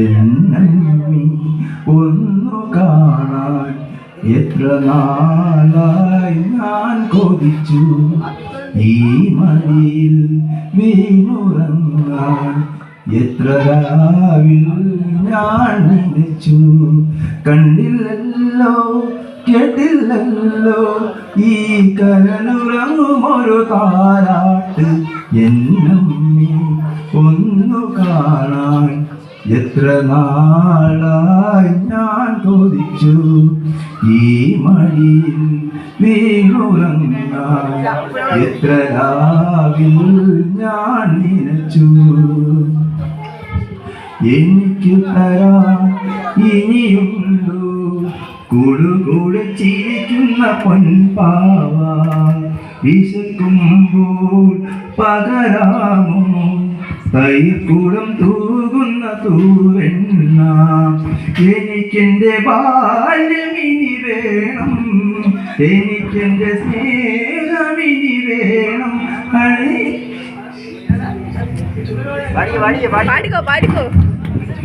എന്നമ്മി ഒന്നു കാണാൻ എത്ര നാളായി ഞാൻ കൊതിച്ചു. ഈ മടിയിൽ വീണുറങ്ങാൻ എത്ര രാവിൽ ഞാൻ നിലച്ചു. കണ്ടില്ലല്ലോ കേട്ടില്ലല്ലോ ഈ കരളുറങ്ങുമൊരു താരാട്ട്. എന്നമ്മി ഒന്നു കാണാൻ എത്ര നാളായി ഞാൻ കൊതിച്ചു. ഈ മടിയിൽ വീണുറങ്ങാൻ എത്ര രാവിൽ ഞാൻ നിലച്ചു. എനിക്ക് തരാൻ ഇനിയുണ്ടോ കൂടുകൂടെ ചിരിക്കുന്ന പൊൻപാവ? വിശക്കുമ്പോൾ പകരാമോ കൈക്കൂടം തൂകുന്ന തൂവെണ്ണ? എനിക്കെന്റെ ബാല്യമിനി വേണം, എനിക്കെന്റെ സ്നേഹമിനി വേണം. പാടിക്കോ